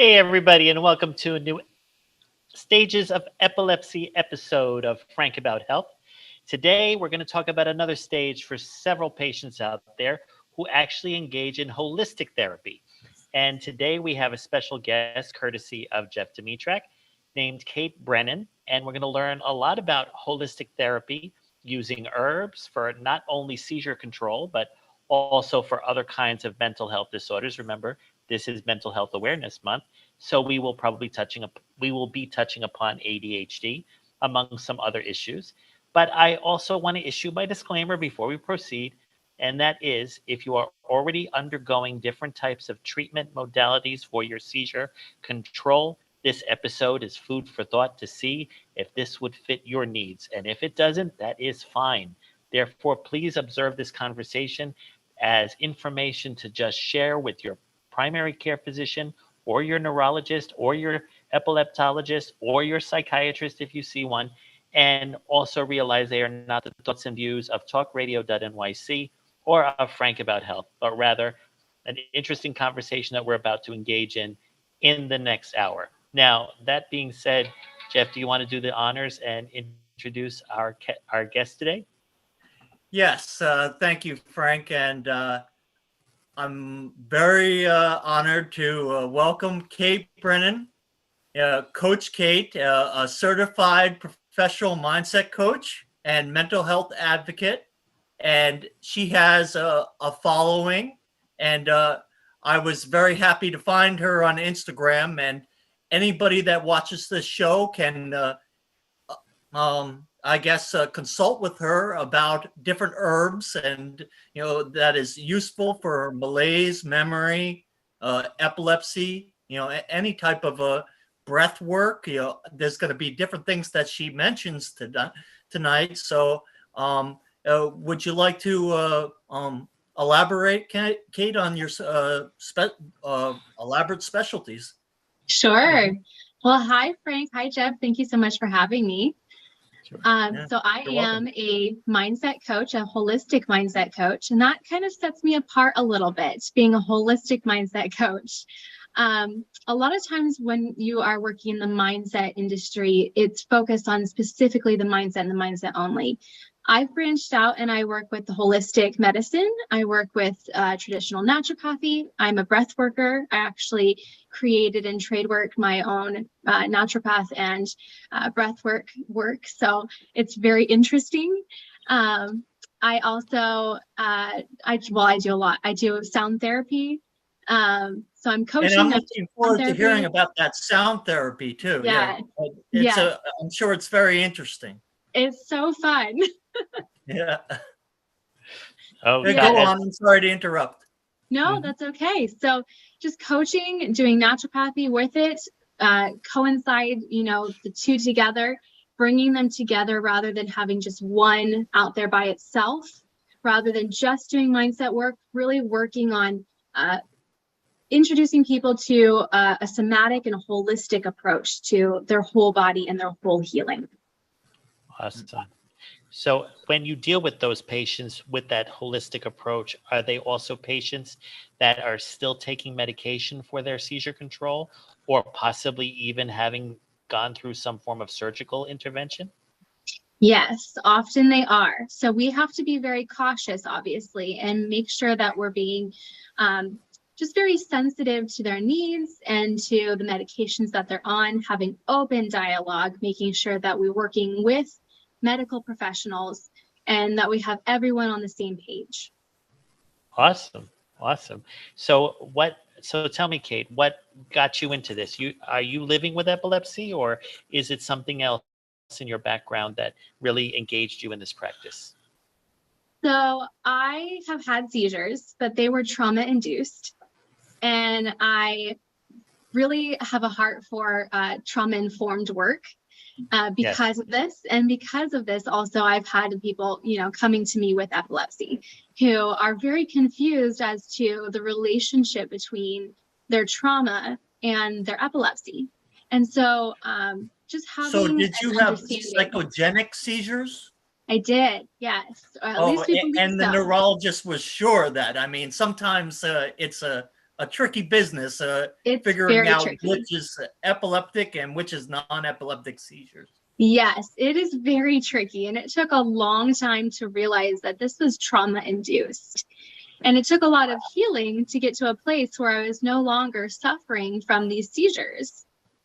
Hey, everybody, and welcome to a new Stages of Epilepsy episode of Frank About Health. Today, we're going to talk about another stage for several patients out there who actually engage in holistic therapy. And today, we have a special guest courtesy of Jeff Dimitrak named Kate Brennan. And we're going to learn a lot about holistic therapy using herbs for not only seizure control, but also for other kinds of mental health disorders. Remember, this is Mental Health Awareness Month, so we will be touching upon ADHD among some other issues. But I also want to issue my disclaimer before we proceed, and that is if you are already undergoing different types of treatment modalities for your seizure control, this episode is food for thought to see if this would fit your needs. And if it doesn't, that is fine. Therefore, please observe this conversation as information to just share with your primary care physician or your neurologist or your epileptologist or your psychiatrist if you see one. And also realize they are not the thoughts and views of talkradio.nyc or of Frank About Health, but rather an interesting conversation that we're about to engage in the next hour. Now, that being said, Jeff, do you want to do the honors and introduce our guest today? Yes, thank you, Frank. And I'm very honored to welcome Kate Brennan, Coach Kate, a certified professional mindset coach and mental health advocate. And she has a following. And I was very happy to find her on Instagram. And anybody that watches this show can I guess consult with her about different herbs and that is useful for malaise, memory, epilepsy, any type of breath work. There's going to be different things that she mentions tonight. So would you like to elaborate, Kate, on your elaborate specialties? Sure. Well, hi, Frank. Hi, Jeff. Thank you so much for having me. So I am a mindset coach, a holistic mindset coach, and that kind of sets me apart a little bit, being a holistic mindset coach. A lot of times when you are working in the mindset industry, it's focused on specifically the mindset and the mindset only. I've branched out and I work with the holistic medicine. I work with traditional naturopathy. I'm a breath worker. I actually created and trademarked my own naturopath and breath work. So it's very interesting. I also, I do a lot. I do sound therapy. So I'm coaching. And I'm looking forward to hearing about that sound therapy too. Yeah. I'm sure it's very interesting. It's so fun. Yeah. Oh, yeah. Go on. I'm sorry to interrupt. No, that's okay. So just coaching, doing naturopathy with it, coincide, the two together, bringing them together rather than having just one out there by itself, rather than just doing mindset work, really working on introducing people to a somatic and a holistic approach to their whole body and their whole healing. Awesome. So when you deal with those patients with that holistic approach, are they also patients that are still taking medication for their seizure control or possibly even having gone through some form of surgical intervention? Yes, often they are. So we have to be very cautious, obviously, and make sure that we're being just very sensitive to their needs and to the medications that they're on, having open dialogue, making sure that we're working with medical professionals and that we have everyone on the same page. Awesome. So tell me, Kate, what got you into this? Are you living with epilepsy, or is it something else in your background that really engaged you in this practice? So I have had seizures, but they were trauma induced. And I really have a heart for trauma informed work. Because of this. And because of this, also, I've had people, coming to me with epilepsy who are very confused as to the relationship between their trauma and their epilepsy. And so just having So did you have psychogenic seizures? I did, yes. And the neurologist was sure that. I mean, sometimes it's a a tricky business, It's figuring very out tricky. which is epileptic and which is non-epileptic seizures. Yes, it is very tricky. And it took a long time to realize that this was trauma induced. And it took a lot of healing to get to a place where I was no longer suffering from these seizures.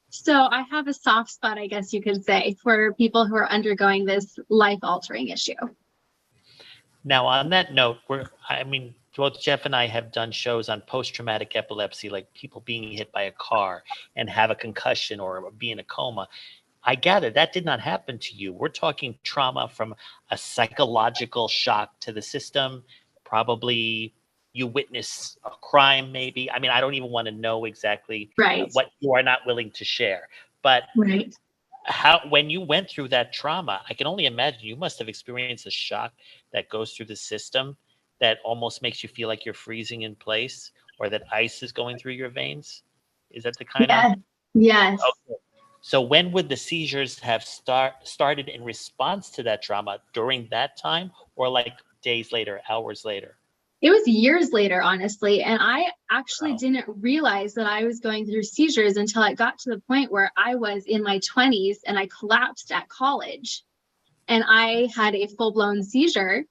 So I have a soft spot, I guess you could say, for people who are undergoing this life-altering issue. Now, on that note, both Jeff and I have done shows on post-traumatic epilepsy, like people being hit by a car and have a concussion or be in a coma. I gather that did not happen to you. We're talking trauma from a psychological shock to the system. Probably you witness a crime, maybe. I mean, I don't even want to know exactly what you are not willing to share. But when you went through that trauma, I can only imagine you must have experienced a shock that goes through the system that almost makes you feel like you're freezing in place, or that ice is going through your veins. Is that the kind of? Yes. Okay. So when would the seizures have started in response to that trauma? During that time, or like days later, hours later? It was years later, honestly. And I actually didn't realize that I was going through seizures until it got to the point where I was in my 20s and I collapsed at college. And I had a full-blown seizure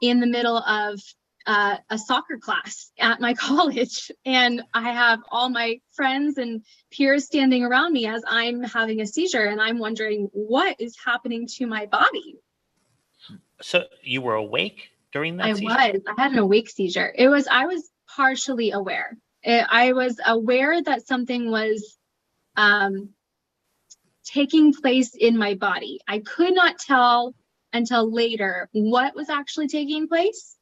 in the middle of a soccer class at my college. And I have all my friends and peers standing around me as I'm having a seizure. And I'm wondering what is happening to my body. So you were awake during that seizure? I had an awake seizure. I was partially aware. I was aware that something was taking place in my body. I could not tell until later what was actually taking place.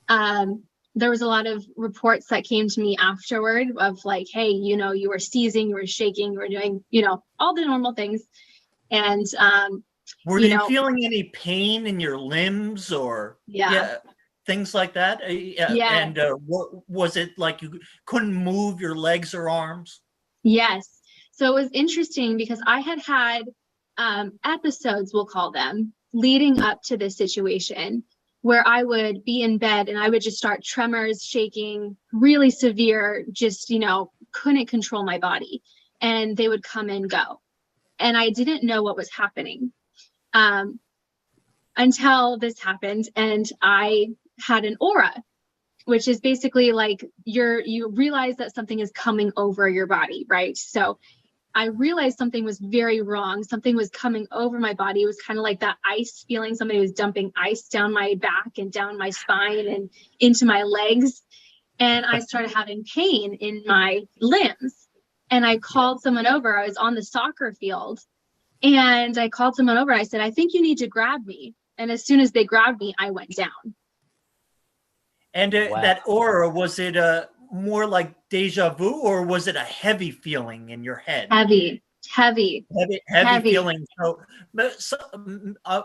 There was a lot of reports that came to me afterward of like, hey, you were seizing, you were shaking, you were doing, all the normal things. And were you feeling any pain in your limbs or things like that? And was it like you couldn't move your legs or arms? Yes. So it was interesting because I had episodes, we'll call them, leading up to this situation where I would be in bed and I would just start tremors, shaking, really severe, just, couldn't control my body. And they would come and go. And I didn't know what was happening until this happened. And I had an aura, which is basically like you realize that something is coming over your body, right? So I realized something was very wrong. Something was coming over my body. It was kind of like that ice feeling. Somebody was dumping ice down my back and down my spine and into my legs. And I started having pain in my limbs. And I called someone over. I was on the soccer field. And I called someone over. I said, I think you need to grab me. And as soon as they grabbed me, I went down. And that aura, was it more like deja vu, or was it a heavy feeling in your head? Heavy feeling. So,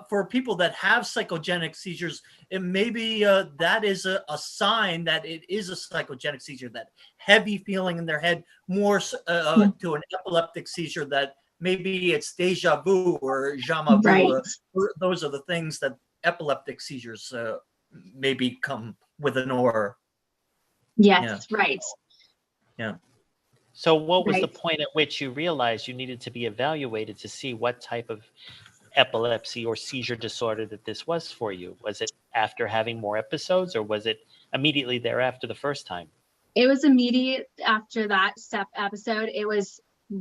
for people that have psychogenic seizures, it maybe that is a sign that it is a psychogenic seizure. That heavy feeling in their head, more to an epileptic seizure, that maybe it's deja vu or jamais vu. Those are the things that epileptic seizures maybe come with an aura. Yes, right. Yeah. So what was the point at which you realized you needed to be evaluated to see what type of epilepsy or seizure disorder that this was for you? Was it after having more episodes, or was it immediately thereafter the first time? It was immediate after that episode.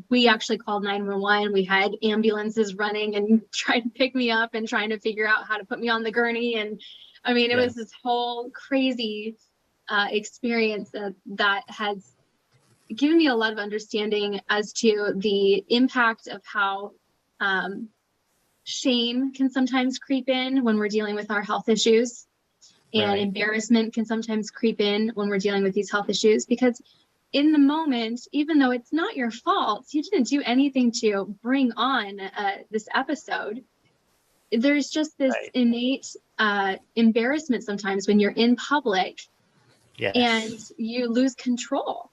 We actually called 911. We had ambulances running and trying to pick me up and trying to figure out how to put me on the gurney. And I mean, it was this whole crazy experience that has given me a lot of understanding as to the impact of how shame can sometimes creep in when we're dealing with our health issues, and embarrassment can sometimes creep in when we're dealing with these health issues, because in the moment, even though it's not your fault, you didn't do anything to bring on this episode. There's just this innate embarrassment sometimes when you're in public and you lose control.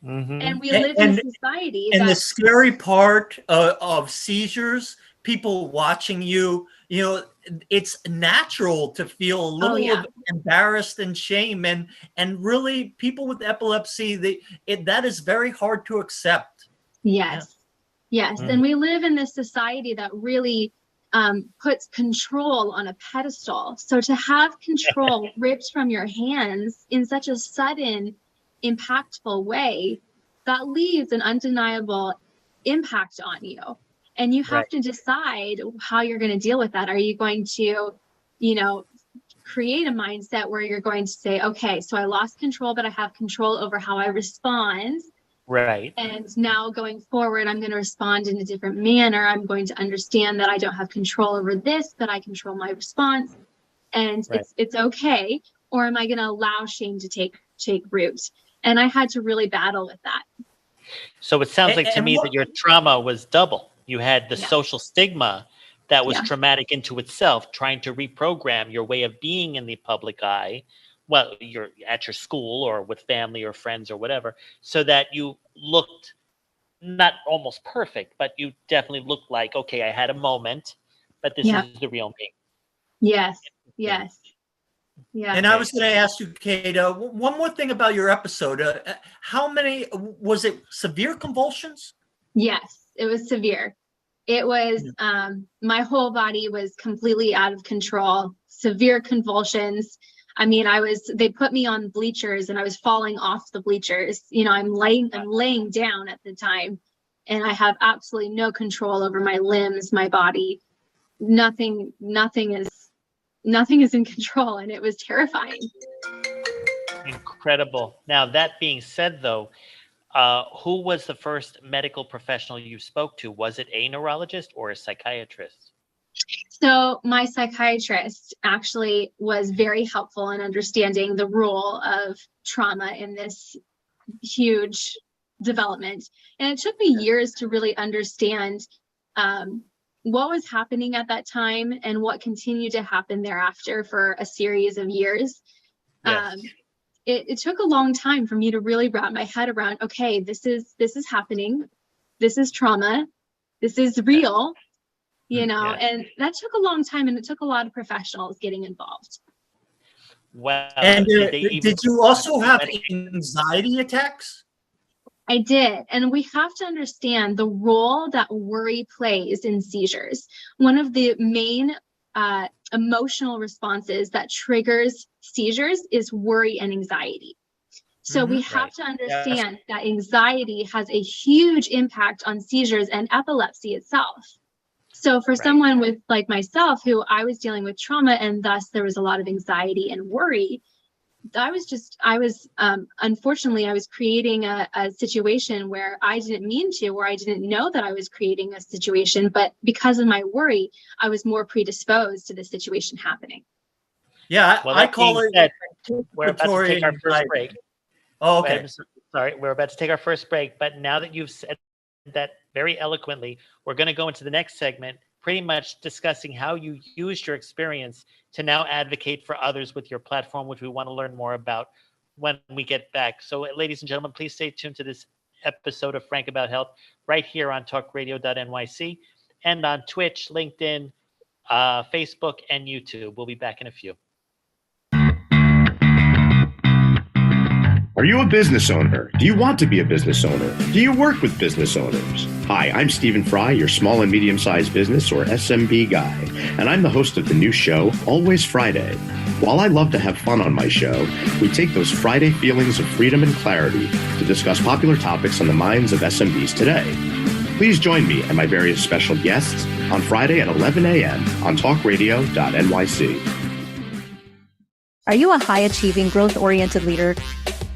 And we live in a society and the scary part of seizures, people watching you, you know, it's natural to feel a little of embarrassed and shame, and really people with epilepsy, that is very hard to accept. Yes. And we live in this society that really puts control on a pedestal. So to have control ripped from your hands in such a sudden, impactful way, that leaves an undeniable impact on you. And you have to decide how you're going to deal with that. Are you going to, you know, create a mindset where you're going to say, okay, so I lost control, but I have control over how I respond. Right. And now going forward, I'm going to respond in a different manner. I'm going to understand that I don't have control over this, but I control my response. And it's okay. Or am I going to allow shame to take root? And I had to really battle with that. So it sounds like to me that your trauma was double. You had the social stigma that was traumatic into itself, trying to reprogram your way of being in the public eye. Well, you're at your school or with family or friends or whatever, so that you looked not almost perfect, but you definitely looked like, okay, I had a moment, but this is the real me. Yes. And I was going to ask you, Kate, one more thing about your episode. How many, was it severe convulsions? Yes, it was severe. It was, my whole body was completely out of control, severe convulsions. I mean, they put me on bleachers and I was falling off the bleachers. You know, I'm laying down at the time, and I have absolutely no control over my limbs, my body. Nothing is in control, and it was terrifying. Incredible. Now, that being said, though, who was the first medical professional you spoke to? Was it a neurologist or a psychiatrist? So my psychiatrist actually was very helpful in understanding the role of trauma in this huge development. And it took me years to really understand what was happening at that time and what continued to happen thereafter for a series of years. It took a long time for me to really wrap my head around, okay, this is happening. This is trauma. This is real. You know, and that took a long time, and it took a lot of professionals getting involved. Wow. And did you also have anxiety attacks? I did. And we have to understand the role that worry plays in seizures. One of the main emotional responses that triggers seizures is worry and anxiety. So we have to understand that anxiety has a huge impact on seizures and epilepsy itself. So for someone with like myself, who I was dealing with trauma, and thus there was a lot of anxiety and worry, unfortunately, I was creating a situation where I didn't mean to, where I didn't know that I was creating a situation, but because of my worry, I was more predisposed to the situation happening. Yeah, well, I call it. We're about to take our first break. Oh, okay. Sorry, we're about to take our first break, but now that you've said that very eloquently, we're going to go into the next segment, pretty much discussing how you used your experience to now advocate for others with your platform, which we want to learn more about when we get back. So, ladies and gentlemen, please stay tuned to this episode of Frank About Health right here on talkradio.nyc and on Twitch, LinkedIn, Facebook, and YouTube. We'll be back in a few. Are you a business owner? Do you want to be a business owner? Do you work with business owners? Hi, I'm Stephen Fry, your small and medium-sized business or SMB guy, and I'm the host of the new show, Always Friday. While I love to have fun on my show, we take those Friday feelings of freedom and clarity to discuss popular topics on the minds of SMBs today. Please join me and my various special guests on Friday at 11 a.m. on talkradio.nyc. Are you a high-achieving, growth-oriented leader?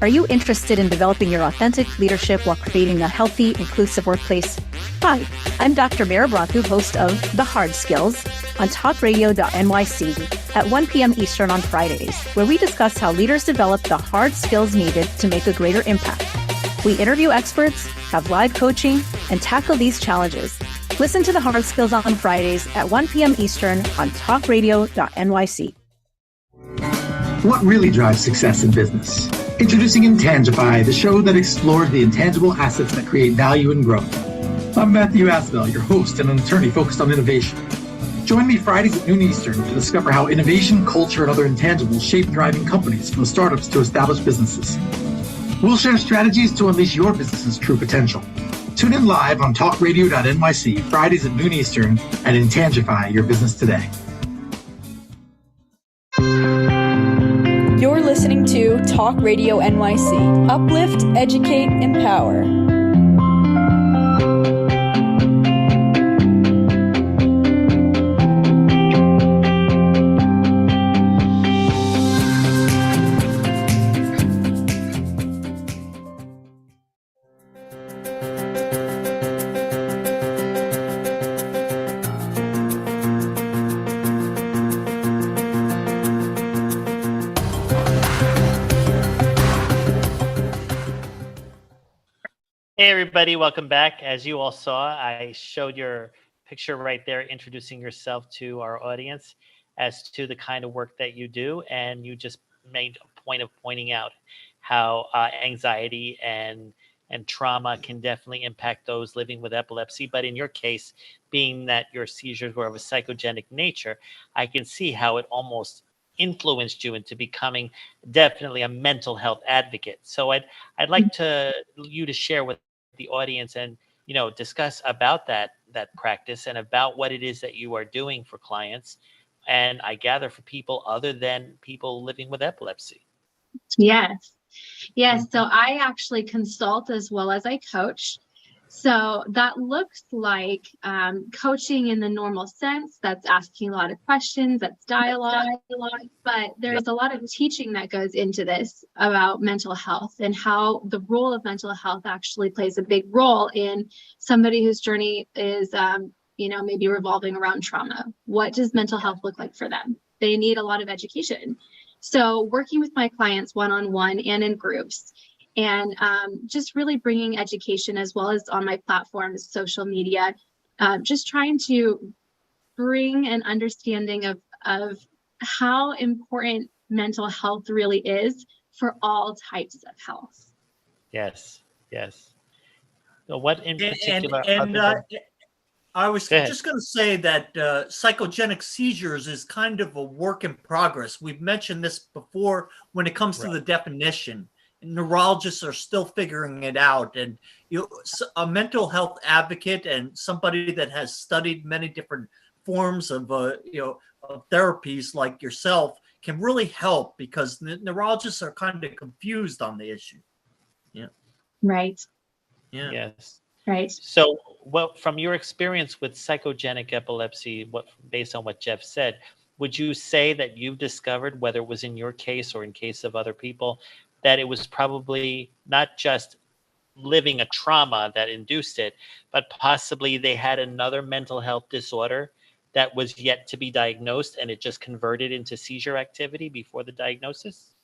Are you interested in developing your authentic leadership while creating a healthy, inclusive workplace? Hi, I'm Dr. Mara Broncu, host of The Hard Skills on talkradio.nyc at 1 p.m. Eastern on Fridays, where we discuss how leaders develop the hard skills needed to make a greater impact. We interview experts, have live coaching, and tackle these challenges. Listen to The Hard Skills on Fridays at 1 p.m. Eastern on talkradio.nyc. What really drives success in business? Introducing Intangify, the show that explores the intangible assets that create value and growth. I'm Matthew Asbell, your host and an attorney focused on innovation. Join me Fridays at noon Eastern to discover how innovation, culture, and other intangibles shape thriving companies from startups to established businesses. We'll share strategies to unleash your business's true potential. Tune in live on talkradio.nyc, Fridays at noon Eastern, and Intangify your business today. You're listening to Talk Radio NYC. Uplift, educate, empower. Hey everybody, welcome back. As you all saw, I showed your picture right there introducing yourself to our audience as to the kind of work that you do, and you just made a point of pointing out how anxiety and trauma can definitely impact those living with epilepsy. But in your case, being that your seizures were of a psychogenic nature, I can see how it almost influenced you into becoming definitely a mental health advocate. So I'd like you to share with the audience and discuss about that practice and about what it is that you are doing for clients, and I gather for people other than people living with epilepsy. Yes. So I actually consult as well as I coach. So that looks like coaching in the normal sense. That's asking a lot of questions, that's dialogue, but there's a lot of teaching that goes into this about mental health and how the role of mental health actually plays a big role in somebody whose journey is, maybe revolving around trauma. What does mental health look like for them? They need a lot of education. So working with my clients one-on-one and in groups, and just really bringing education as well as on my platforms, social media, just trying to bring an understanding of how important mental health really is for all types of health. Yes. So what in particular? I was just going to say that psychogenic seizures is kind of a work in progress. We've mentioned this before when it comes to the definition. Neurologists are still figuring it out, and a mental health advocate and somebody that has studied many different forms of of therapies like yourself can really help, because neurologists are kind of confused on the issue. Right. Yes. Right. So, from your experience with psychogenic epilepsy, based on what Jeff said, would you say that you've discovered, whether it was in your case or in case of other people, that it was probably not just living a trauma that induced it, but possibly they had another mental health disorder that was yet to be diagnosed and it just converted into seizure activity before the diagnosis?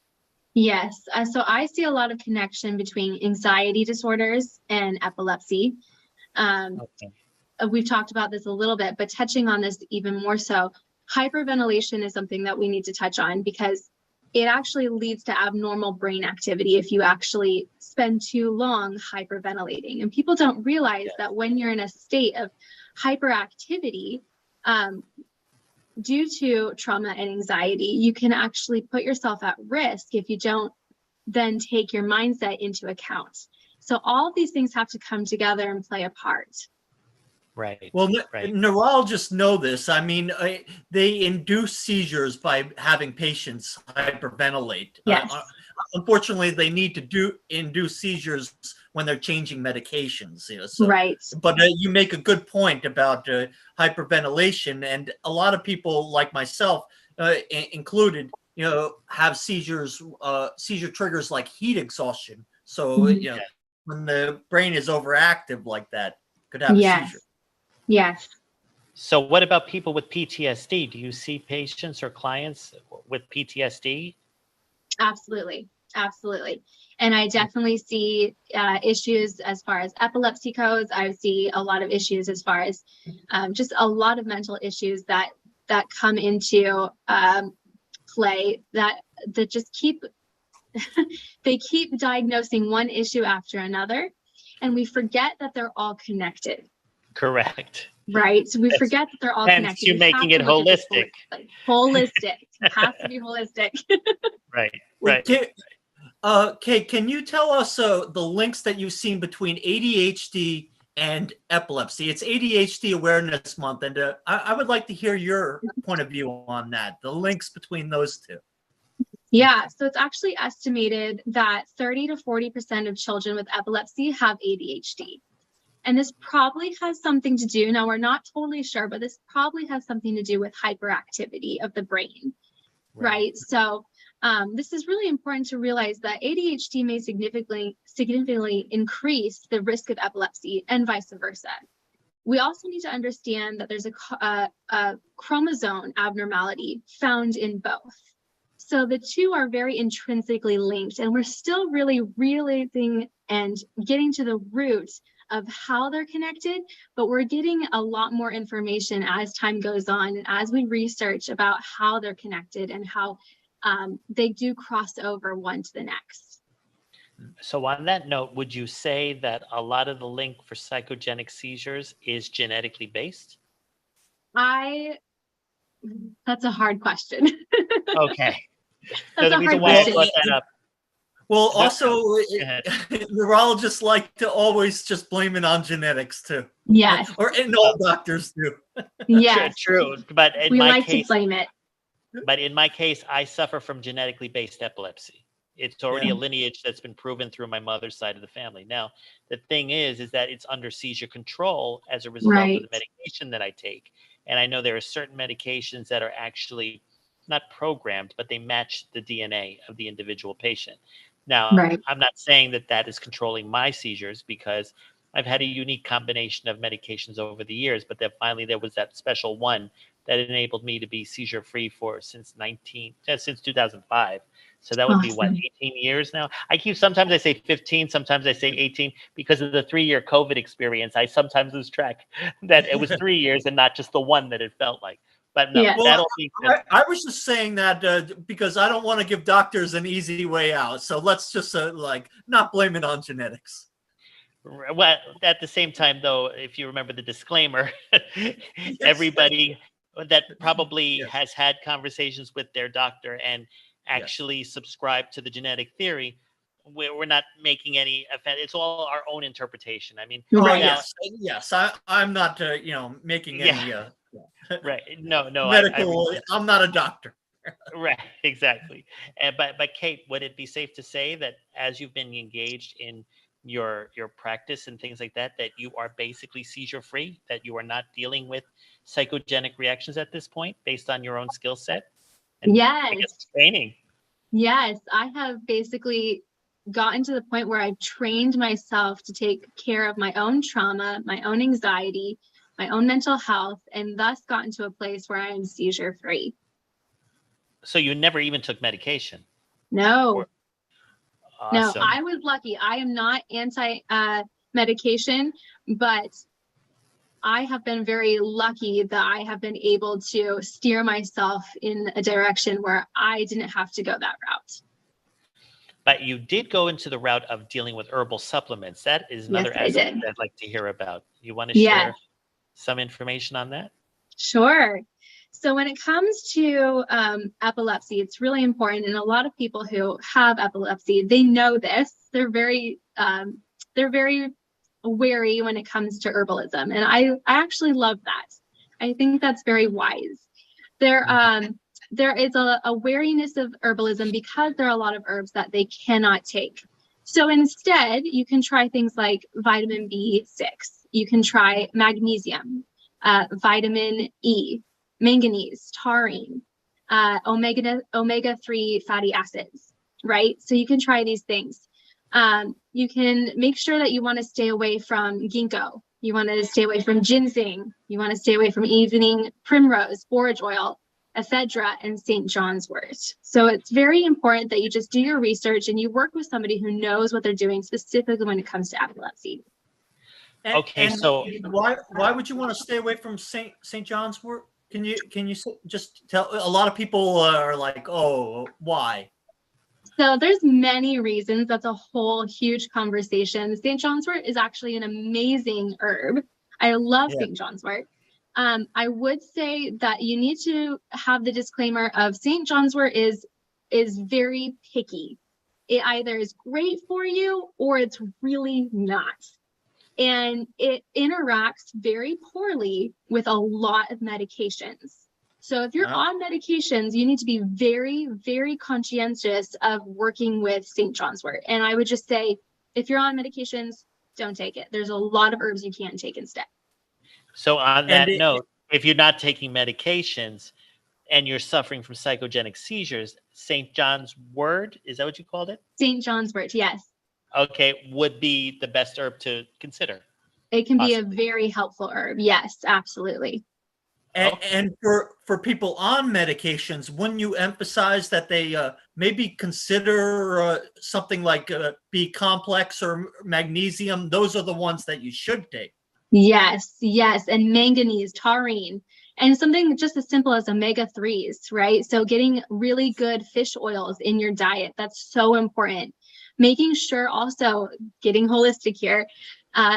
Yes. So I see a lot of connection between anxiety disorders and epilepsy. We've talked about this a little bit, but touching on this even more so, hyperventilation is something that we need to touch on, because it actually leads to abnormal brain activity if you actually spend too long hyperventilating. And people don't realize that when you're in a state of hyperactivity, due to trauma and anxiety, you can actually put yourself at risk if you don't then take your mindset into account. So all of these things have to come together and play a part. Right. Well, neurologists know this. I mean, they induce seizures by having patients hyperventilate. Yes. Unfortunately, they need to induce seizures when they're changing medications. Right. But you make a good point about hyperventilation, and a lot of people, like myself included, have seizures, seizure triggers like heat exhaustion. So when the brain is overactive like that, could have a seizure. Yes. So what about people with PTSD? Do you see patients or clients with PTSD? Absolutely. And I definitely see issues as far as epilepsy goes. I see a lot of issues as far as just a lot of mental issues that come into play that just keep they keep diagnosing one issue after another, and we forget that they're all connected. Correct. Right. So we forget that they're all Hence connected. you We making have it to look at this holistic. Holistic. It has to be holistic. Right. Right. Kate, can you tell us the links that you've seen between ADHD and epilepsy? It's ADHD Awareness Month, and I would like to hear your point of view on that, the links between those two. Yeah, so it's actually estimated that 30 to 40% of children with epilepsy have ADHD. And this probably has something to do, now we're not totally sure, but this probably has something to do with hyperactivity of the brain, right? So this is really important to realize that ADHD may significantly increase the risk of epilepsy and vice versa. We also need to understand that there's a chromosome abnormality found in both. So the two are very intrinsically linked, and we're still really realizing and getting to the root of how they're connected, but we're getting a lot more information as time goes on and as we research about how they're connected and how they do cross over one to the next. So on that note, would you say that a lot of the link for psychogenic seizures is genetically based? That's a hard question. Okay. That's the a reason hard why question. I brought that up. Well, also, Go ahead. neurologists like to always just blame it on genetics too. Yes. And all doctors do. Yes. True. But in We my like case, to blame it. But in my case, I suffer from genetically based epilepsy. It's already a lineage that's been proven through my mother's side of the family. Now, the thing is that it's under seizure control as a result of the medication that I take. And I know there are certain medications that are actually not programmed, but they match the DNA of the individual patient. Now, I'm not saying that that is controlling my seizures, because I've had a unique combination of medications over the years, but then finally there was that special one that enabled me to be seizure free since 2005. So that would be what, 18 years now? Sometimes I say 15, sometimes I say 18, because of the 3-year COVID experience. I sometimes lose track that it was 3 years and not just the one that it felt like. But no, well, I was just saying that because I don't want to give doctors an easy way out. So let's just not blame it on genetics. Well, at the same time, though, if you remember the disclaimer, everybody that probably has had conversations with their doctor and actually subscribe to the genetic theory, we're not making any offense. It's all our own interpretation. I mean, I'm not, making any right. No, medical. I'm not a doctor. Right, exactly. But Kate, would it be safe to say that as you've been engaged in your practice and things like that, that you are basically seizure free, that you are not dealing with psychogenic reactions at this point based on your own skill set? And training. Yes, I have basically gotten to the point where I've trained myself to take care of my own trauma, my own anxiety, my own mental health, and thus gotten to a place where I am seizure free. So you never even took medication? No. Awesome. No, I was lucky. I am not anti-medication, but I have been very lucky that I have been able to steer myself in a direction where I didn't have to go that route. But you did go into the route of dealing with herbal supplements. That is another aspect I'd like to hear about. You want to share some information on that? Sure. So when it comes to epilepsy, it's really important. And a lot of people who have epilepsy, they know this. They're very wary when it comes to herbalism. And I actually love that. I think that's very wise. There is a wariness of herbalism because there are a lot of herbs that they cannot take. So instead, you can try things like vitamin B6. You can try magnesium, vitamin E, manganese, taurine, omega-3 fatty acids, right? So you can try these things. You can make sure that you want to stay away from ginkgo. You want to stay away from ginseng. You want to stay away from evening primrose, borage oil, ephedra, and St. John's wort. So it's very important that you just do your research and you work with somebody who knows what they're doing specifically when it comes to epilepsy. So why would you want to stay away from St. John's wort? Can you just tell? A lot of people are like, oh, why? So there's many reasons. That's a whole huge conversation. St. John's wort is actually an amazing herb. I love St. John's wort. I would say that you need to have the disclaimer of St. John's wort is very picky. It either is great for you or it's really not. And it interacts very poorly with a lot of medications. So if you're on medications, you need to be very, very conscientious of working with St. John's wort. And I would just say, if you're on medications, don't take it. There's a lot of herbs you can take instead. So on that note, if you're not taking medications and you're suffering from psychogenic seizures, St. John's wort, is that what you called it? St. John's wort, yes. Okay, would be the best herb to consider. It can be a very helpful herb. Yes, absolutely. And for people on medications, wouldn't you emphasize that they maybe consider something like B complex or magnesium? Those are the ones that you should take. Yes, and manganese, taurine, and something just as simple as omega-3s, right? So getting really good fish oils in your diet, that's so important. Making sure also, getting holistic here,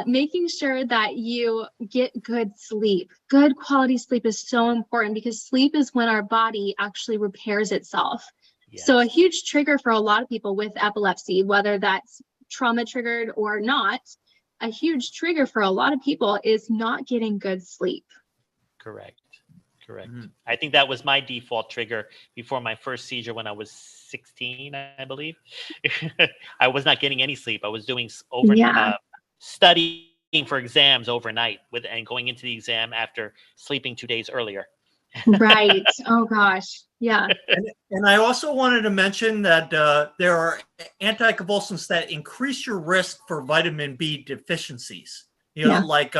making sure that you get good sleep. Good quality sleep is so important because sleep is when our body actually repairs itself. Yes. So a huge trigger for a lot of people with epilepsy, whether that's trauma triggered or not, a huge trigger for a lot of people is not getting good sleep. Correct. Mm-hmm. I think that was my default trigger before my first seizure when I was 16, I believe. I was not getting any sleep. I was doing studying for exams overnight and going into the exam after sleeping 2 days earlier. Right. Oh gosh. Yeah. And I also wanted to mention that there are anticonvulsants that increase your risk for vitamin B deficiencies. Like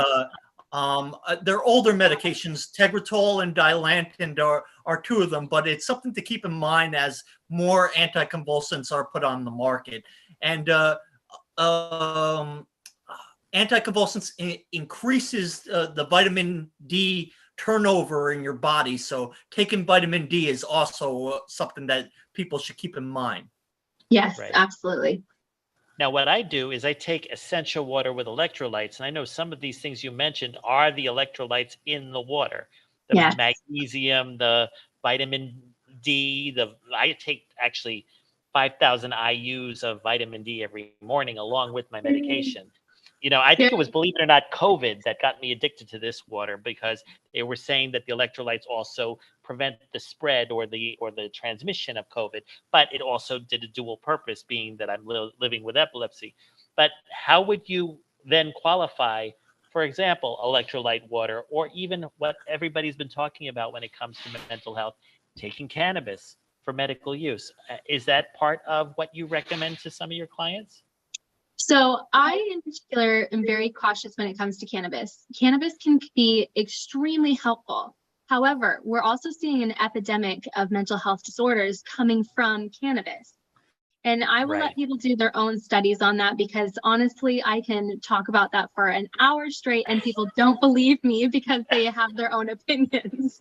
they're older medications, Tegretol and Dilantin are two of them, but it's something to keep in mind as more anticonvulsants are put on the market. And anticonvulsants increases the vitamin D turnover in your body. So taking vitamin D is also something that people should keep in mind. Yes, absolutely. Now, what I do is I take essential water with electrolytes. And I know some of these things you mentioned are the electrolytes in the water. The magnesium, the vitamin D, I take actually 5,000 IUs of vitamin D every morning along with my medication. I think it was, believe it or not, COVID that got me addicted to this water because they were saying that the electrolytes also prevent the spread or the transmission of COVID, but it also did a dual purpose, being that I'm living with epilepsy. But how would you then qualify, for example, electrolyte water, or even what everybody's been talking about when it comes to mental health, taking cannabis for medical use? Is that part of what you recommend to some of your clients? So I, in particular, am very cautious when it comes to cannabis. Cannabis can be extremely helpful. However, we're also seeing an epidemic of mental health disorders coming from cannabis. And I will let people do their own studies on that because honestly, I can talk about that for an hour straight and people don't believe me because they have their own opinions.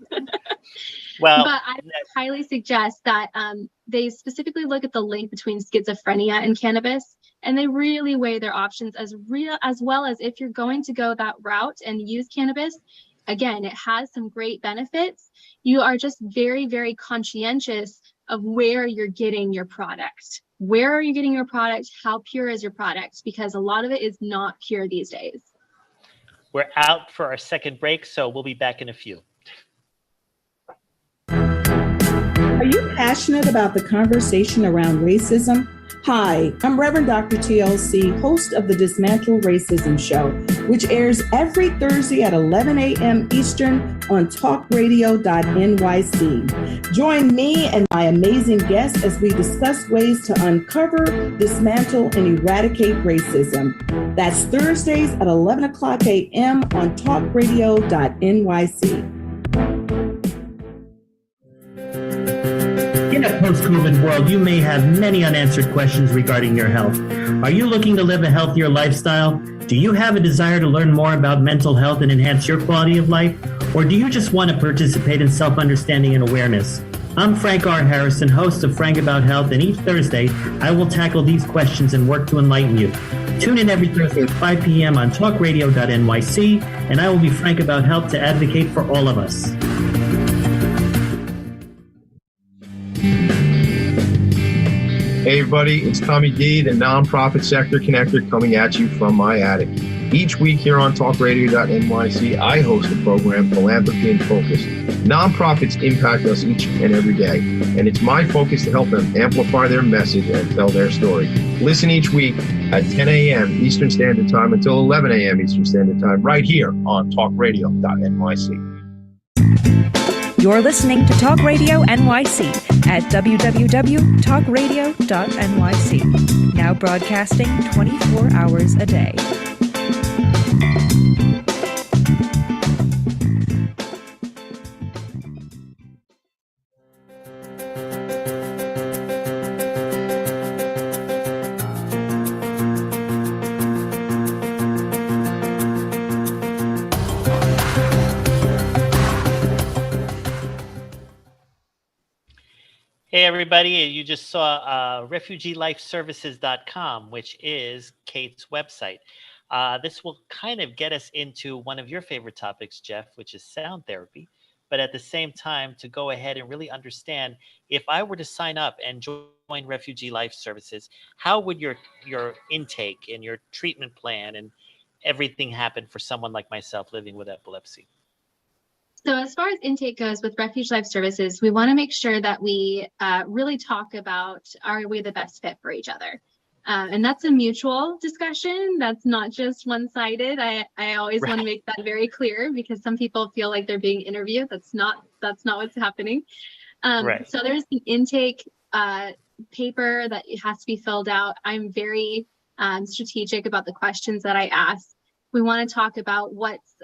But I would highly suggest that they specifically look at the link between schizophrenia and cannabis, and they really weigh their options as well as if you're going to go that route and use cannabis. Again, it has some great benefits. You are just very, very conscientious of where you're getting your product. Where are you getting your product? How pure is your product? Because a lot of it is not pure these days. We're out for our second break, so we'll be back in a few. Are you passionate about the conversation around racism? Hi, I'm Reverend Dr. TLC, host of the Dismantle Racism Show, which airs every Thursday at 11 a.m. Eastern on talkradio.nyc. Join me and my amazing guests as we discuss ways to uncover, dismantle, and eradicate racism. That's Thursdays at 11 o'clock a.m. on talkradio.nyc. In a post-COVID world, you may have many unanswered questions regarding your health. Are you looking to live a healthier lifestyle? Do you have a desire to learn more about mental health and enhance your quality of life? Or do you just want to participate in self-understanding and awareness? I'm Frank R. Harrison, host of Frank About Health, and each Thursday I will tackle these questions and work to enlighten you. Tune in every Thursday at 5 p.m. on talkradio.nyc, and I will be frank about health to advocate for all of us. Hey everybody, it's Tommy D, the nonprofit sector connector, coming at you from my attic. Each week here on talkradio.nyc, I host a program, Philanthropy in Focus. Nonprofits impact us each and every day, and it's my focus to help them amplify their message and tell their story. Listen each week at 10 a.m. Eastern Standard Time until 11 a.m. Eastern Standard Time, right here on talkradio.nyc. You're listening to Talk Radio NYC at www.talkradio.nyc. Now broadcasting 24 hours a day. Hey, everybody. You just saw refugeelifeservices.com, which is Kate's website. This will kind of get us into one of your favorite topics, Jeff, which is sound therapy. But at the same time, to go ahead and really understand, if I were to sign up and join Refugee Life Services, how would your intake and your treatment plan and everything happen for someone like myself living with epilepsy? So as far as intake goes with Refuge Life Services, we want to make sure that we really talk about, are we the best fit for each other? And that's a mutual discussion. That's not just one-sided. I always want to make that very clear, because some people feel like they're being interviewed. That's not what's happening. So there's the intake paper that has to be filled out. I'm very strategic about the questions that I ask. We want to talk about what's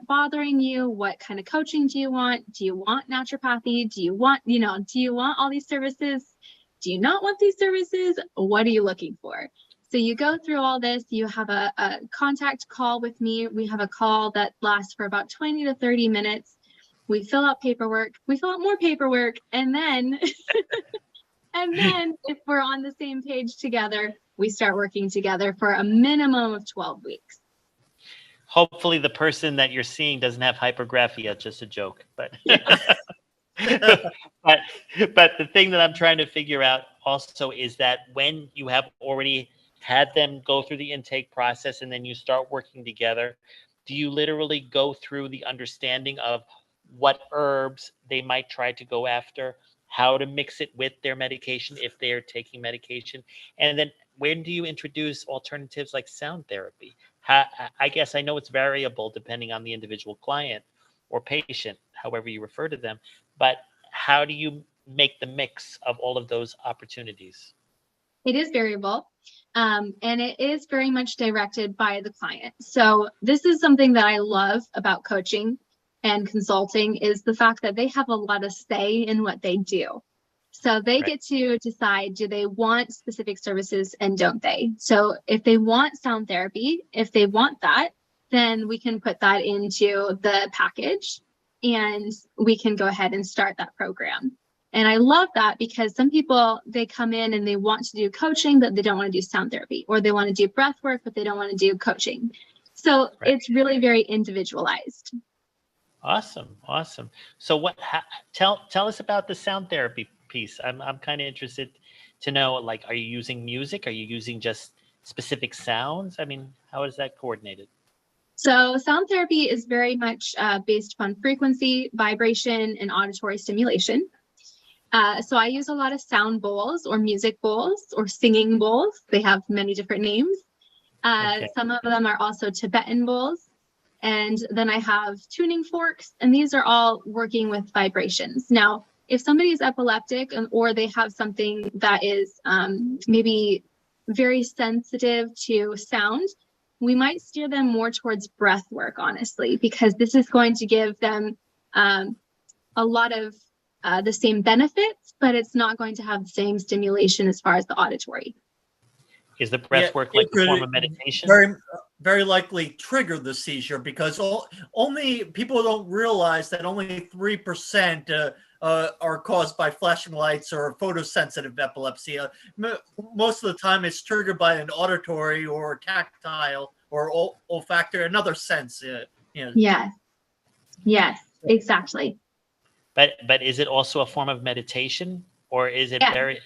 bothering you, what kind of coaching do you want? Do you want naturopathy? Do you want all these services? Do you not want these services? What are you looking for? So you go through all this, you have a contact call with me. We have a call that lasts for about 20 to 30 minutes. We fill out paperwork, we fill out more paperwork, and then if we're on the same page together, we start working together for a minimum of 12 weeks. Hopefully the person that you're seeing doesn't have hypergraphia, just a joke. But but the thing that I'm trying to figure out also is that when you have already had them go through the intake process and then you start working together, do you literally go through the understanding of what herbs they might try to go after, how to mix it with their medication if they're taking medication, and then when do you introduce alternatives like sound therapy? I guess I know it's variable depending on the individual client or patient, however you refer to them, but how do you make the mix of all of those opportunities? It is variable, and it is very much directed by the client. So this is something that I love about coaching and consulting, is the fact that they have a lot of say in what they do. So they get to decide, do they want specific services and don't they? So if they want sound therapy, if they want that, then we can put that into the package and we can go ahead and start that program. And I love that, because some people, they come in and they want to do coaching, but they don't want to do sound therapy, or they want to do breath work, but they don't want to do coaching. So it's really very individualized. Awesome. So tell us about the sound therapy piece. I'm kind of interested to know, like, are you using music? Are you using just specific sounds? I mean, how is that coordinated? So sound therapy is very much based upon frequency, vibration, and auditory stimulation. So I use a lot of sound bowls or music bowls or singing bowls. They have many different names. Some of them are also Tibetan bowls. And then I have tuning forks, and these are all working with vibrations. Now, if somebody is epileptic or they have something that is maybe very sensitive to sound, we might steer them more towards breath work, honestly, because this is going to give them a lot of the same benefits, but it's not going to have the same stimulation as far as the auditory. Is the breath work like a form of meditation? Very likely trigger the seizure, because only people don't realize that only 3% are caused by flashing lights or photosensitive epilepsy. Most of the time it's triggered by an auditory or tactile or olfactory, another sense. Yes, exactly. But is it also a form of meditation, or is it very...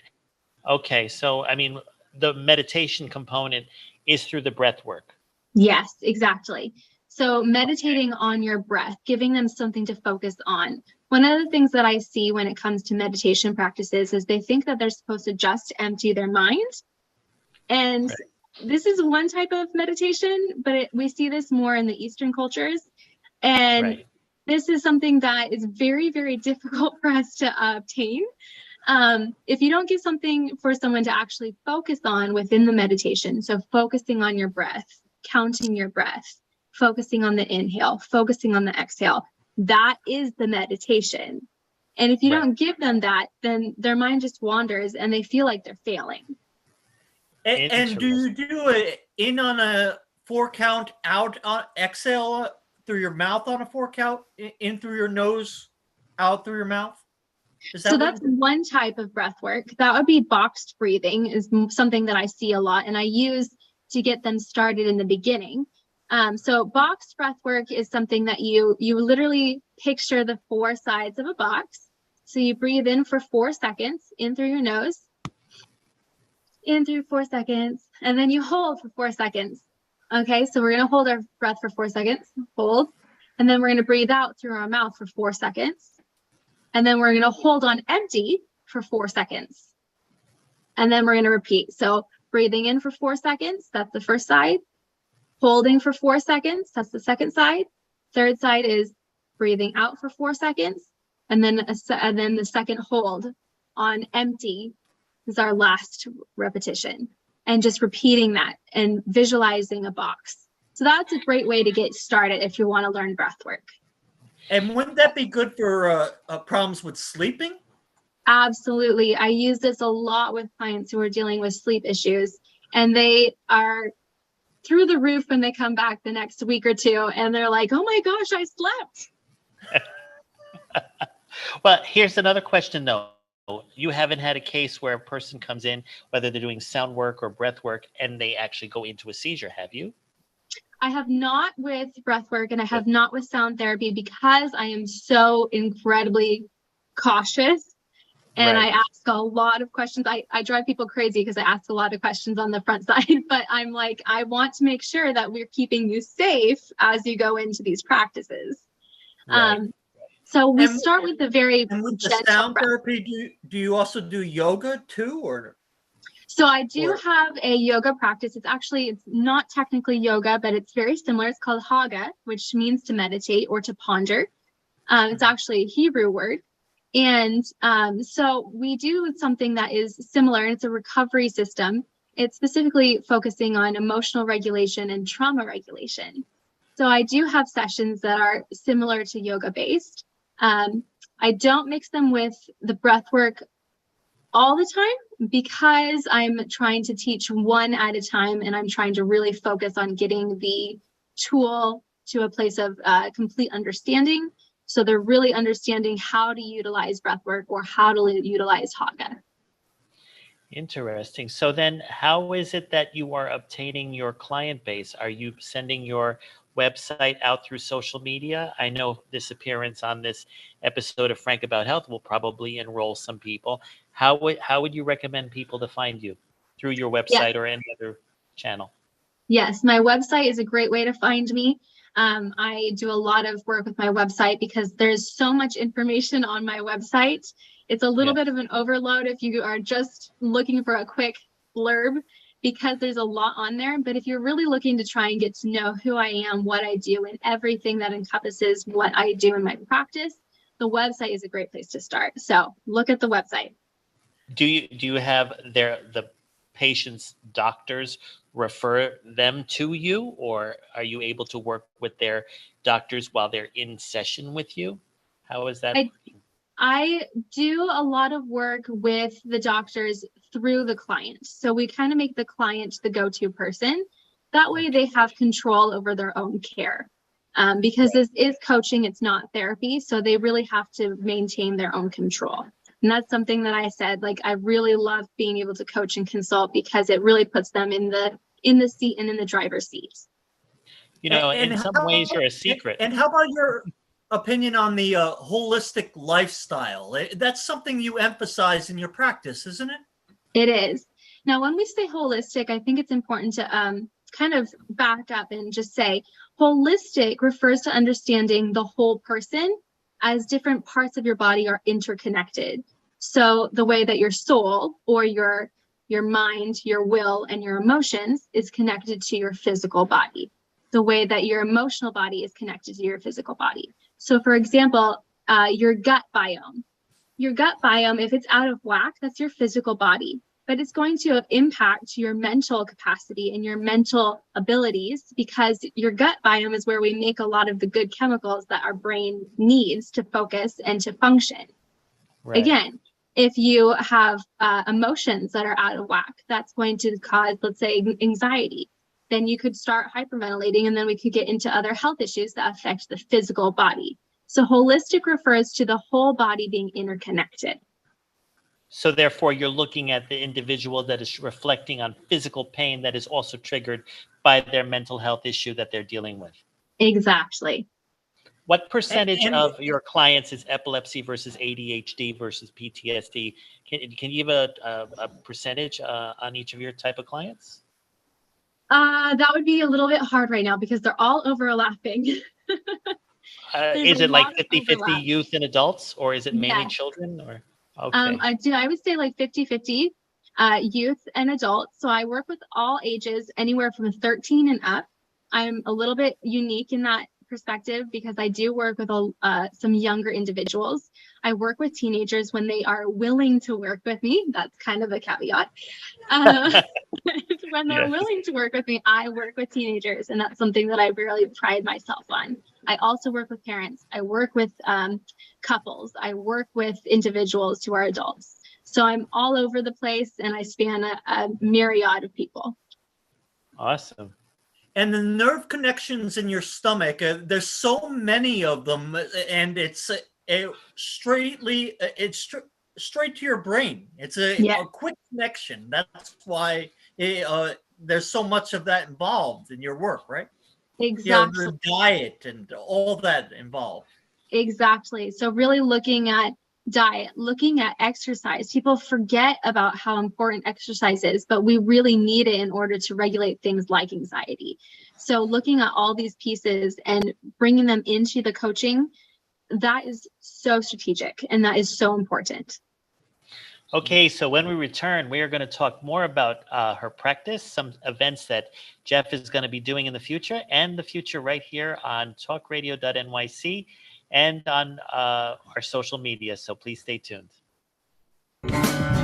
Okay, so I mean, the meditation component is through the breath work. Yes, exactly. So meditating on your breath, giving them something to focus on. One of the things that I see when it comes to meditation practices is they think that they're supposed to just empty their mind. And this is one type of meditation, but we see this more in the Eastern cultures. And this is something that is very, very difficult for us to obtain. If you don't give something for someone to actually focus on within the meditation, so focusing on your breath, counting your breath, focusing on the inhale, focusing on the exhale, that is the meditation. And if you don't give them that, then their mind just wanders and they feel like they're failing. And do you do it in on a 4 count, out on exhale through your mouth on a 4 count, in through your nose, out through your mouth? So that's one type of breath work. That would be boxed breathing, is something that I see a lot and I use to get them started in the beginning. So boxed breath work is something that you literally picture the 4 sides of a box. So you breathe in for 4 seconds, in through your nose, in through 4 seconds, and then you hold for 4 seconds. Okay, so we're going to hold our breath for 4 seconds, hold, and then we're going to breathe out through our mouth for 4 seconds. And then we're going to hold on empty for 4 seconds. And then we're going to repeat. So breathing in for 4 seconds, that's the first side. Holding for 4 seconds, that's the second side. Third side is breathing out for 4 seconds. And then the second hold on empty is our last repetition. And just repeating that and visualizing a box. So that's a great way to get started if you want to learn breath work. And wouldn't that be good for problems with sleeping? Absolutely. I use this a lot with clients who are dealing with sleep issues, and they are through the roof when they come back the next week or two, and they're like, oh my gosh, I slept. Well, here's another question though. You haven't had a case where a person comes in, whether they're doing sound work or breath work, and they actually go into a seizure, have you? I have not with breath work, and I have not with sound therapy because I am so incredibly cautious and I ask a lot of questions. I drive people crazy because I ask a lot of questions on the front side, but I'm like, I want to make sure that we're keeping you safe as you go into these practices. So we start with the very with the sound therapy. Do you also do yoga too, or? So I do have a yoga practice. It's not technically yoga, but it's very similar. It's called Haga, which means to meditate or to ponder. It's actually a Hebrew word. And so we do something that is similar, and it's a recovery system. It's specifically focusing on emotional regulation and trauma regulation. So I do have sessions that are similar to yoga based. I don't mix them with the breath work all the time because I'm trying to teach one at a time, and I'm trying to really focus on getting the tool to a place of complete understanding. So they're really understanding how to utilize breath work or how to utilize Haga. Interesting. So then how is it that you are obtaining your client base? Are you sending your website out through social media? I know this appearance on this episode of Frank About Health will probably enroll some people. How would you recommend people to find you? Through your website or any other channel? Yes, my website is a great way to find me. I do a lot of work with my website because there's so much information on my website. It's a little bit of an overload if you are just looking for a quick blurb, because there's a lot on there. But if you're really looking to try and get to know who I am, what I do, and everything that encompasses what I do in my practice, the website is a great place to start. So look at the website. Do you have the patient's doctors refer them to you, or are you able to work with their doctors while they're in session with you? How is that? I do a lot of work with the doctors through the client. So we kind of make the client the go-to person. That way they have control over their own care. because this is coaching, it's not therapy. So they really have to maintain their own control. And that's something that I said, like, I really love being able to coach and consult because it really puts them in the seat and in the driver's seat. You know, in some ways you're a secret. And how about your opinion on the holistic lifestyle? That's something you emphasize in your practice, isn't it? It is. Now, when we say holistic, I think it's important to kind of back up and just say holistic refers to understanding the whole person as different parts of your body are interconnected. So the way that your soul or your mind, your will, and your emotions is connected to your physical body. The way that your emotional body is connected to your physical body. So for example, your gut biome. Your gut biome, if it's out of whack, that's your physical body. But it's going to impact your mental capacity and your mental abilities, because your gut biome is where we make a lot of the good chemicals that our brain needs to focus and to function. Right. Again, if you have emotions that are out of whack, that's going to cause, let's say, anxiety. Then you could start hyperventilating, and then we could get into other health issues that affect the physical body. So holistic refers to the whole body being interconnected. So therefore, you're looking at the individual that is reflecting on physical pain that is also triggered by their mental health issue that they're dealing with. Exactly. What percentage of your clients is epilepsy versus ADHD versus PTSD? Can you give a percentage on each of your type of clients? That would be a little bit hard right now because they're all overlapping. Is it like 50-50 youth and adults, or is it mainly children? Or okay. I would say like 50-50 youth and adults. So I work with all ages, anywhere from 13 and up. I'm a little bit unique in that perspective because I do work with some younger individuals. I work with teenagers when they are willing to work with me. That's kind of a caveat. When they're willing to work with me, I work with teenagers, and that's something that I really pride myself on. I also work with parents. I work with couples. I work with individuals who are adults. So I'm all over the place, and I span a myriad of people. Awesome. And the nerve connections in your stomach, there's so many of them, and it's straight to your brain. It's a quick connection. That's why there's so much of that involved in your work, right? Exactly. The diet and all that involved. Exactly. So really looking at diet, looking at exercise. People forget about how important exercise is, but we really need it in order to regulate things like anxiety. So looking at all these pieces and bringing them into the coaching, that is so strategic and that is so important. Okay, so when we return, we are going to talk more about her practice, some events that Jeff is going to be doing in the future, and the future right here on talkradio.nyc and on our social media. So please stay tuned.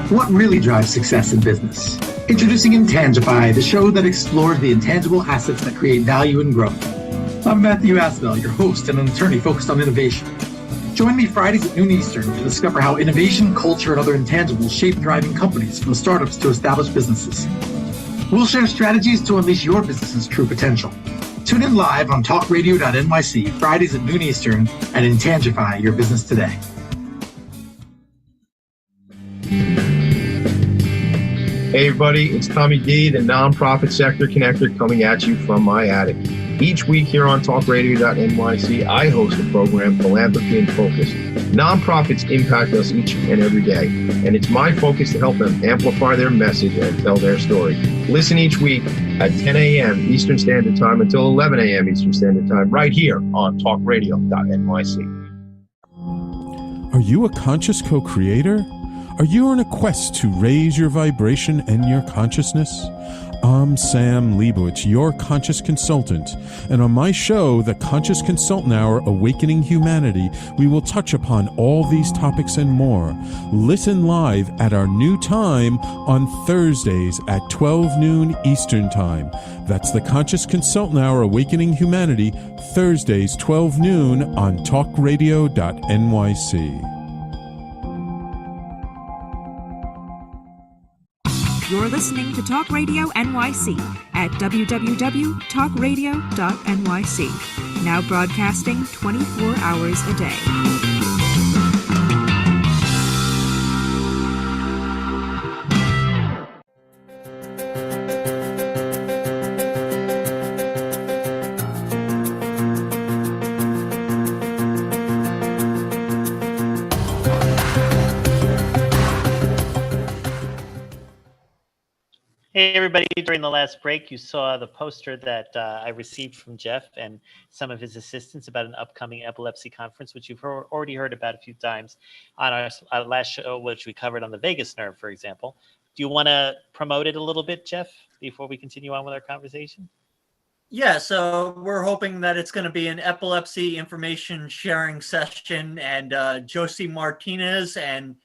What really drives success in business? Introducing Intangify, the show that explores the intangible assets that create value and growth. I'm Matthew Asbell, your host and an attorney focused on innovation. Join me Fridays at noon Eastern to discover how innovation, culture, and other intangibles shape thriving companies, from startups to established businesses. We'll share strategies to unleash your business's true potential. Tune in live on talkradio.nyc, Fridays at noon Eastern, and Intangify your business today. Hey everybody, it's Tommy D, the nonprofit sector connector, coming at you from my attic. Each week here on talkradio.nyc, I host a program, Philanthropy in Focus. Nonprofits impact us each and every day, and it's my focus to help them amplify their message and tell their story. Listen each week at 10 a.m. Eastern Standard Time until 11 a.m. Eastern Standard Time, right here on talkradio.nyc. Are you a conscious co-creator? Are you on a quest to raise your vibration and your consciousness? I'm Sam Leibowitz, your conscious consultant, and on my show, The Conscious Consultant Hour, Awakening Humanity, we will touch upon all these topics and more. Listen live at our new time on Thursdays at 12 noon Eastern Time. That's The Conscious Consultant Hour, Awakening Humanity, Thursdays 12 noon on talkradio.nyc. You're listening to Talk Radio NYC at www.talkradio.nyc. now broadcasting 24 hours a day. Hey, everybody. During the last break, you saw the poster that I received from Jeff and some of his assistants about an upcoming epilepsy conference, which you've already heard about a few times on our last show, which we covered on the vagus nerve, for example. Do you want to promote it a little bit, Jeff, before we continue on with our conversation? Yeah, so we're hoping that it's going to be an epilepsy information sharing session, and Josie Martinez and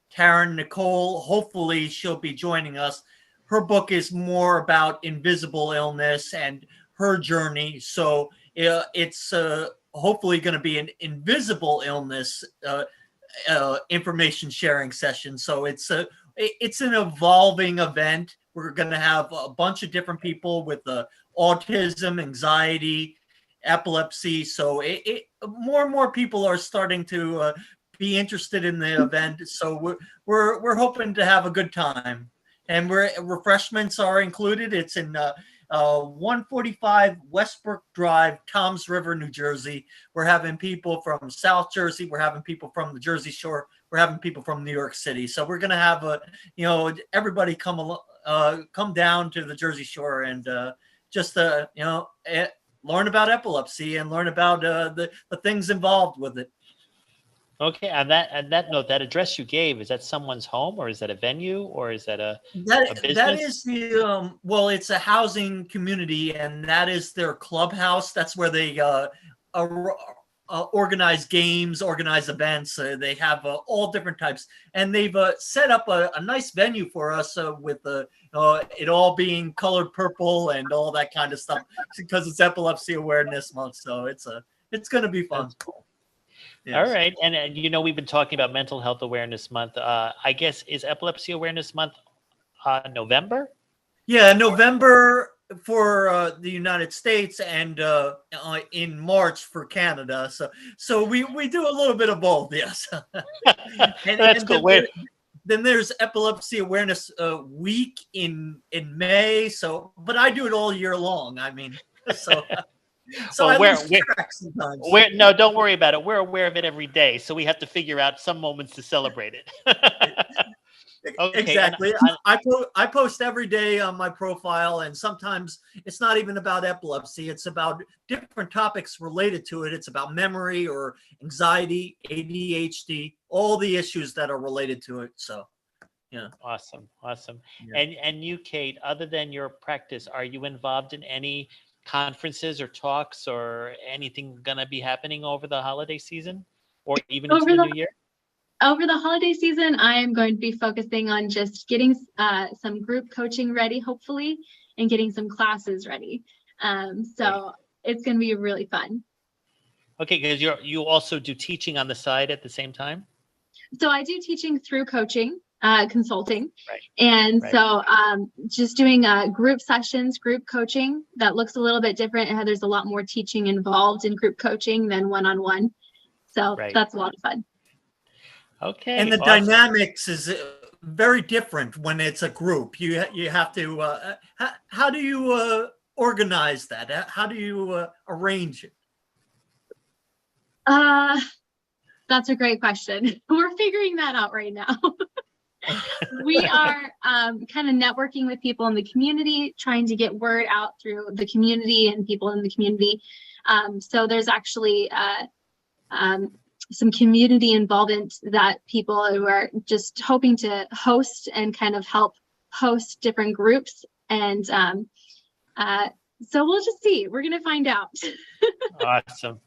Karen Nicole, hopefully she'll be joining us. Her book is more about invisible illness and her journey. So it's hopefully going to be an invisible illness information sharing session. So it's an evolving event. We're going to have a bunch of different people with autism, anxiety, epilepsy. So more and more people are starting to be interested in the event. So we're hoping to have a good time. And refreshments are included. It's in 145 Westbrook Drive, Toms River, New Jersey. We're having people from South Jersey. We're having people from the Jersey Shore. We're having people from New York City. So we're going to have everybody come down to the Jersey Shore and just learn about epilepsy and learn about the things involved with it. Okay, on that note, that address you gave, is that someone's home, or is that a venue, or is that a business? That is the well, it's a housing community, and that is their clubhouse. That's where they organize games, organize events. They have all different types, and they've set up a nice venue for us with it all being colored purple and all that kind of stuff because it's Epilepsy Awareness Month. So it's going to be fun. That's cool. Yes. All right. And we've been talking about Mental Health Awareness Month. I guess, is Epilepsy Awareness Month November? Yeah, November for the United States and in March for Canada. So we do a little bit of both, yes. That's cool. Then there's Epilepsy Awareness Week in May. So, but I do it all year long. I mean, so... So no, don't worry about it. We're aware of it every day, so we have to figure out some moments to celebrate it. Okay, exactly. I post every day on my profile, and sometimes it's not even about epilepsy. It's about different topics related to it. It's about memory or anxiety, ADHD, all the issues that are related to it. So, yeah. Awesome. Yeah. And you, Kate, other than your practice, are you involved in any conferences or talks or anything gonna be happening over the holiday season or even into the new year? Over the holiday season, I am going to be focusing on just getting some group coaching ready, hopefully, and getting some classes ready. So it's going to be really fun. Okay, because you also do teaching on the side at the same time? So I do teaching through coaching. Consulting. Right. And so just doing group sessions, group coaching, that looks a little bit different. And there's a lot more teaching involved in group coaching than one-on-one. So that's a lot of fun. Okay. And the dynamics is very different when it's a group. You have to, how do you organize that? How do you arrange it? That's a great question. We're figuring that out right now. We are kind of networking with people in the community, trying to get word out through the community and people in the community. So there's actually some community involvement that people who are just hoping to host and kind of help host different groups. And so we'll just see. We're going to find out. Awesome.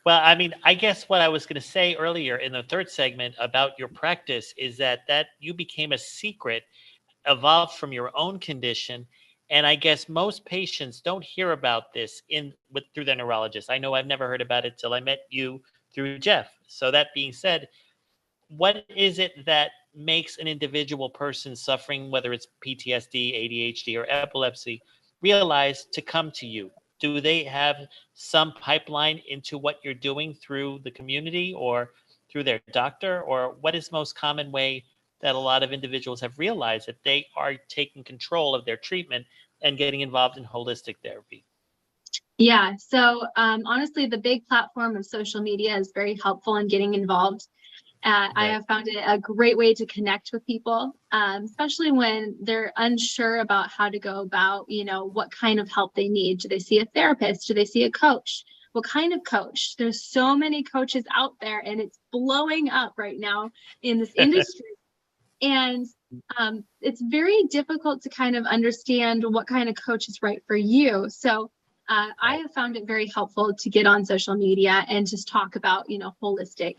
Well, I mean, I guess what I was going to say earlier in the third segment about your practice is that you became a secret, evolved from your own condition. And I guess most patients don't hear about this through their neurologist. I know I've never heard about it till I met you through Jeff. So that being said, what is it that makes an individual person suffering, whether it's PTSD, ADHD, or epilepsy, realize to come to you do they have some pipeline into what you're doing through the community or through their doctor? Or what is most common way that a lot of individuals have realized that they are taking control of their treatment and getting involved in holistic therapy? Yeah, so honestly, the big platform of social media is very helpful in getting involved. I have found it a great way to connect with people, especially when they're unsure about how to go about, what kind of help they need. Do they see a therapist? Do they see a coach? What kind of coach? There's so many coaches out there, and it's blowing up right now in this industry. And it's very difficult to kind of understand what kind of coach is right for you. So I have found it very helpful to get on social media and just talk about, holistic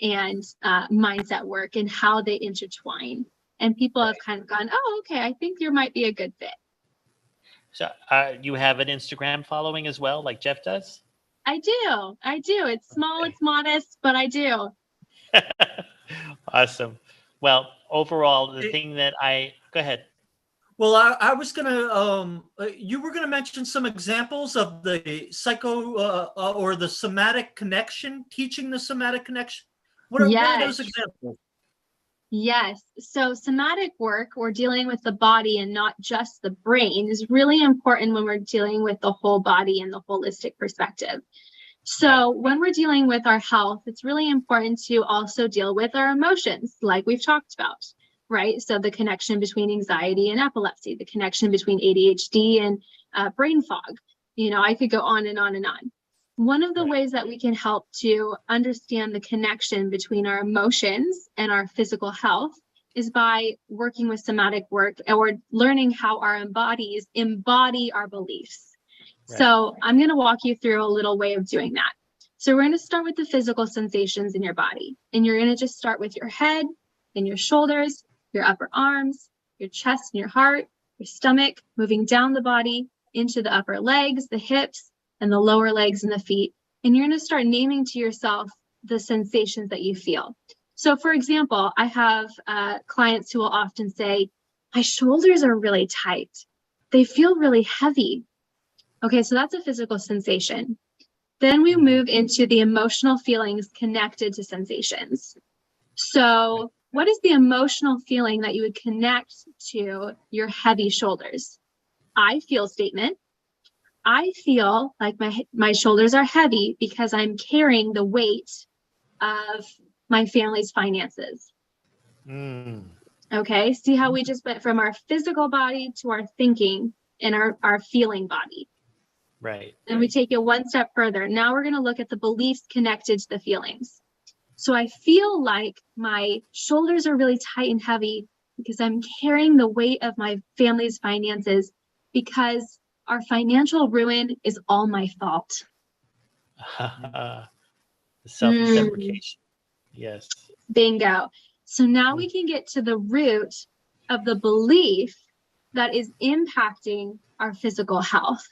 and mindset work and how they intertwine. And people have kind of gone, oh, okay, I think there might be a good fit. So you have an Instagram following as well, like Jeff does? I do. It's small, it's modest, but I do. Awesome. Well, overall, the thing that go ahead. Well, I was gonna, you were gonna mention some examples of the or the somatic connection, teaching the somatic connection. What are those examples? Yes. So somatic work, or dealing with the body and not just the brain, is really important when we're dealing with the whole body and the holistic perspective. So when we're dealing with our health, it's really important to also deal with our emotions, like we've talked about, right? So the connection between anxiety and epilepsy, the connection between ADHD and brain fog. I could go on and on and on. One of the ways that we can help to understand the connection between our emotions and our physical health is by working with somatic work, or learning how our bodies embody our beliefs. Right. So I'm going to walk you through a little way of doing that. So we're going to start with the physical sensations in your body. And you're going to just start with your head and your shoulders, your upper arms, your chest and your heart, your stomach, moving down the body into the upper legs, the hips, and the lower legs and the feet. And you're going to start naming to yourself the sensations that you feel. So for example, I have clients who will often say, my shoulders are really tight. They feel really heavy. Okay, so that's a physical sensation. Then we move into the emotional feelings connected to sensations. So what is the emotional feeling that you would connect to your heavy shoulders? I feel statement. I feel like my shoulders are heavy because I'm carrying the weight of my family's finances. Okay, see how we just went from our physical body to our thinking and our feeling body. Right. And we take it one step further. Now we're going to look at the beliefs connected to the feelings. So I feel like my shoulders are really tight and heavy because I'm carrying the weight of my family's finances, because our financial ruin is all my fault. Self-deprecation. Yes. Bingo. So now we can get to the root of the belief that is impacting our physical health,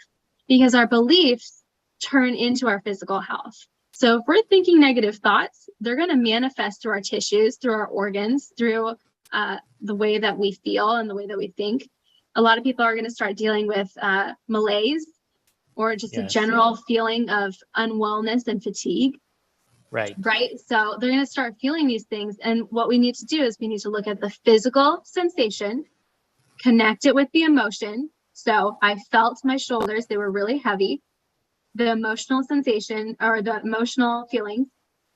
because our beliefs turn into our physical health. So if we're thinking negative thoughts, they're going to manifest through our tissues, through our organs, through the way that we feel and the way that we think. A lot of people are going to start dealing with malaise, or just a general feeling of unwellness and fatigue. Right. So they're going to start feeling these things. And what we need to do is we need to look at the physical sensation, connect it with the emotion. So I felt my shoulders, they were really heavy. The emotional sensation, or the emotional feelings,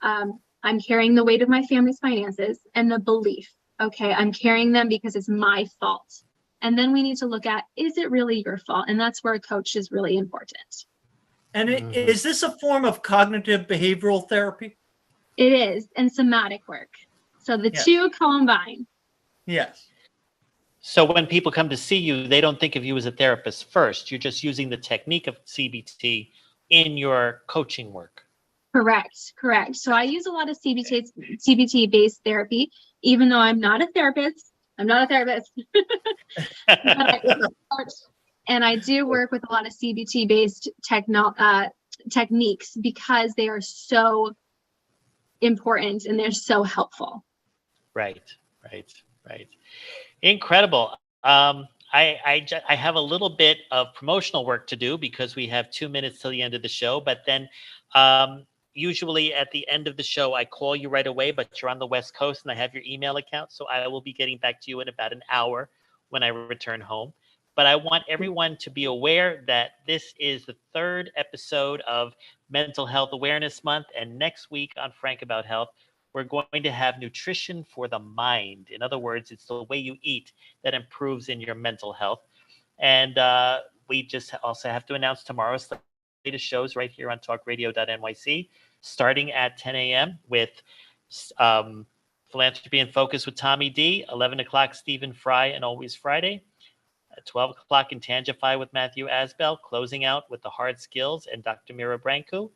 I'm carrying the weight of my family's finances. And the belief, okay, I'm carrying them because it's my fault. And then we need to look at, is it really your fault? And that's where a coach is really important. And is this a form of cognitive behavioral therapy? It is, and somatic work. So the two combine. Yes. So when people come to see you, they don't think of you as a therapist first. You're just using the technique of CBT in your coaching work. Correct. So I use a lot of CBT-based therapy, even though I'm not a therapist. I'm not a therapist. And I do work with a lot of CBT-based techniques, because they are so important and they're so helpful. Right. Incredible. I I have a little bit of promotional work to do because we have 2 minutes till the end of the show. But then usually at the end of the show, I call you right away, but you're on the West Coast and I have your email account. So I will be getting back to you in about an hour when I return home. But I want everyone to be aware that this is the 3rd episode of Mental Health Awareness Month. And next week on Frank About Health, we're going to have nutrition for the mind. In other words, it's the way you eat that improves in your mental health. And we just also have to announce tomorrow's latest shows right here on talkradio.nyc, starting at 10 a.m. with Philanthropy in Focus with Tommy D, 11 o'clock Stephen Fry and Always Friday, at 12 o'clock Intangify with Matthew Asbell, closing out with the Hard Skills and Dr. Mira Branco.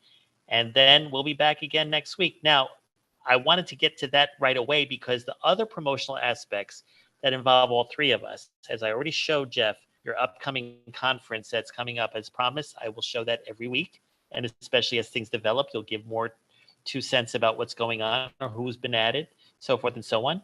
And then we'll be back again next week. Now, I wanted to get to that right away because the other promotional aspects that involve all three of us, as I already showed Jeff, your upcoming conference that's coming up as promised, I will show that every week. And especially as things develop, you'll give more 2 cents about what's going on or who's been added, so forth and so on.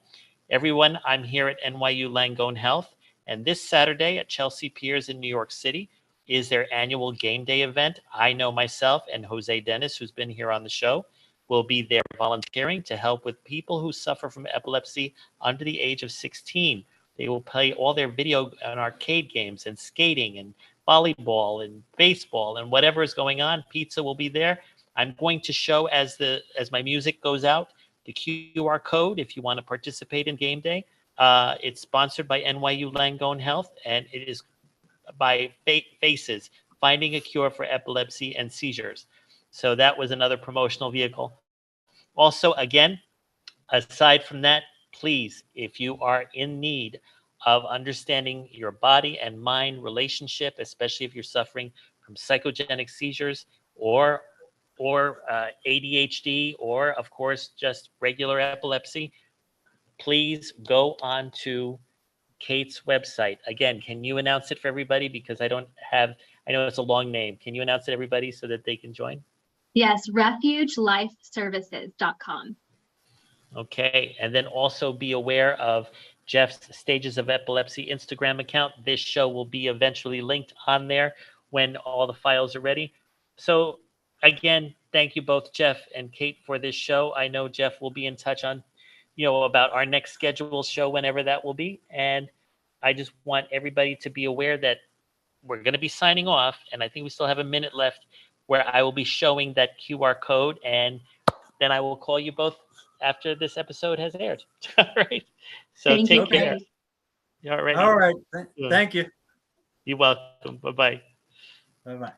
Everyone, I'm here at NYU Langone Health. And this Saturday at Chelsea Piers in New York City is their annual game day event. I know myself and Jose Dennis, who's been here on the show, will be there volunteering to help with people who suffer from epilepsy under the age of 16. They will play all their video and arcade games and skating and volleyball and baseball and whatever is going on. Pizza will be there. I'm going to show as my music goes out the QR code if you want to participate in game day. It's sponsored by NYU Langone Health, and it is by FACES, Finding a Cure for Epilepsy and Seizures. So that was another promotional vehicle. Also, again, aside from that, please, if you are in need of understanding your body and mind relationship, especially if you're suffering from psychogenic seizures or ADHD, or of course, just regular epilepsy, please go on to Kate's website. Again, can you announce it for everybody? Because I know it's a long name. Can you announce it, everybody, so that they can join? Yes, refugelifeservices.com. Okay, and then also be aware of Jeff's Stages of Epilepsy Instagram account. This show will be eventually linked on there when all the files are ready. So again, thank you both, Jeff and Kate, for this show. I know Jeff will be in touch on, about our next scheduled show, whenever that will be. And I just want everybody to be aware that we're going to be signing off, and I think we still have a minute left, where I will be showing that QR code, and then I will call you both after this episode has aired. All right. So take care. All right. All right. Thank you. You're welcome. Bye-bye. Bye-bye.